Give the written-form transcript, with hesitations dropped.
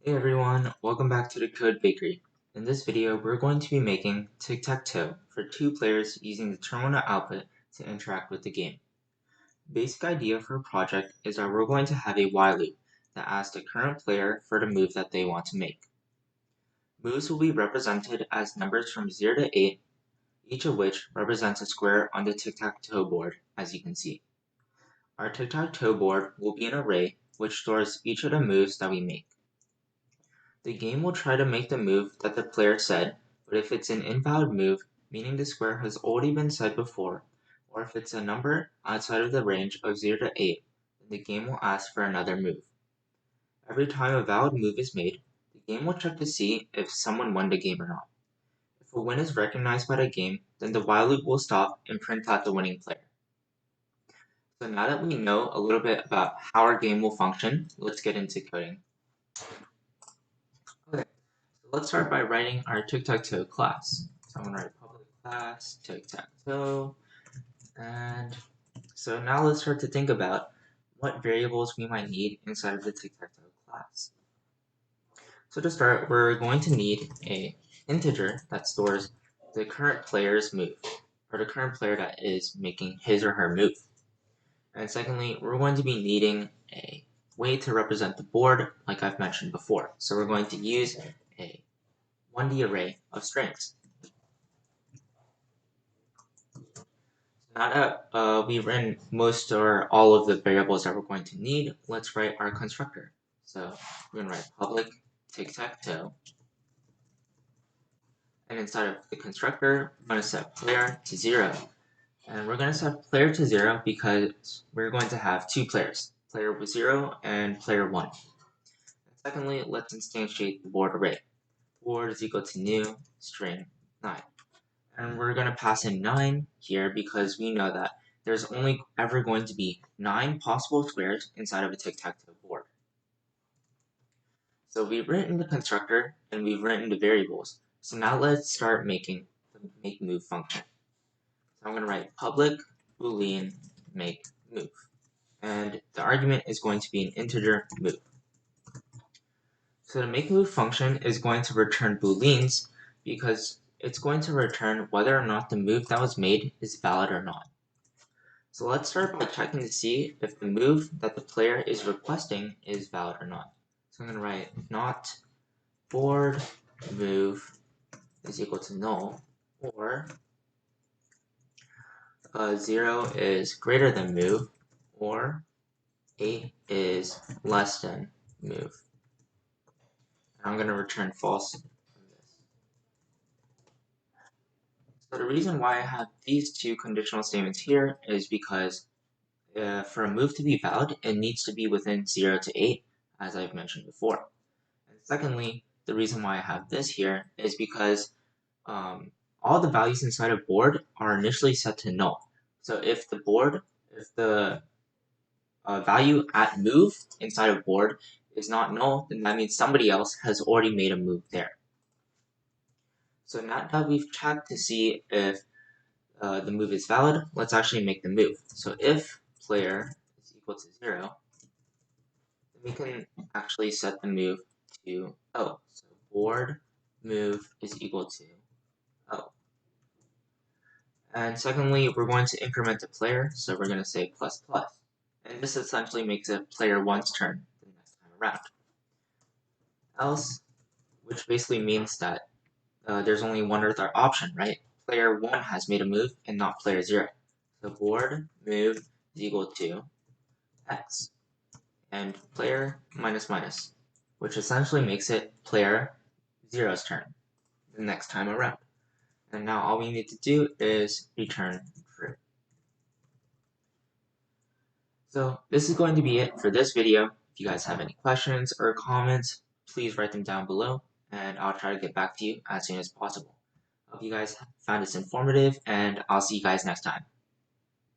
Hey everyone, welcome back to the Code Bakery. In this video, we're going to be making Tic-Tac-Toe for two players using the terminal output to interact with the game. Basic idea for a project is that we're going to have a while loop that asks the current player for the move that they want to make. Moves will be represented as numbers from 0 to 8, each of which represents a square on the Tic-Tac-Toe board, as you can see. Our Tic-Tac-Toe board will be an array which stores each of the moves that we make. The game will try to make the move that the player said, but if it's an invalid move, meaning the square has already been said before, or if it's a number outside of the range of 0 to 8, then the game will ask for another move. Every time a valid move is made, the game will check to see if someone won the game or not. If a win is recognized by the game, then the while loop will stop and print out the winning player. So now that we know a little bit about how our game will function, let's get into coding. Okay. Let's start by writing our Tic-Tac-Toe class. So I'm going to write public class Tic-Tac-Toe. And so now let's start to think about what variables we might need inside of the Tic-Tac-Toe class. So to start, we're going to need an integer that stores the current player's move, or the current player that is making his or her move. And secondly, we're going to be needing a way to represent the board, like I've mentioned before. So we're going to use a 1D array of strings. Now that we've written most or all of the variables that we're going to need, let's write our constructor. So we're going to write public tic-tac-toe. And inside of the constructor, we're going to set player to 0. And we're going to set player to 0 because we're going to have two players, player 0 and player 1. And secondly, let's instantiate the board array. Board is equal to new string 9. And we're going to pass in 9 here because we know that there's only ever going to be 9 possible squares inside of a tic-tac-toe board. So we've written the constructor and we've written the variables. So now let's start making the make move function. So I'm going to write public boolean make move. And the argument is going to be an integer move. So the make move function is going to return booleans because it's going to return whether or not the move that was made is valid or not. So let's start by checking to see if the move that the player is requesting is valid or not. So I'm going to write not board move is equal to null, or 0 is greater than move, or 8 is less than move. And I'm going to return false from this. So the reason why I have these two conditional statements here is because for a move to be valid, it needs to be within 0 to 8, as I've mentioned before. And secondly, the reason why I have this here is because all the values inside of board are initially set to null. So if the value at move inside of board is not null, then that means somebody else has already made a move there. So now that we've checked to see if the move is valid, let's actually make the move. So if player is equal to 0, then we can actually set the move to O. So board move is equal to O. And secondly, we're going to increment the player, so we're going to say plus plus. And this essentially makes it player 1's turn the next time around. Else, which basically means that there's only one other option, right? Player 1 has made a move and not player 0. So board move is equal to X. And player minus minus, which essentially makes it player 0's turn the next time around. And now all we need to do is return true. So this is going to be it for this video. If you guys have any questions or comments, please write them down below, and I'll try to get back to you as soon as possible. Hope you guys found this informative, and I'll see you guys next time.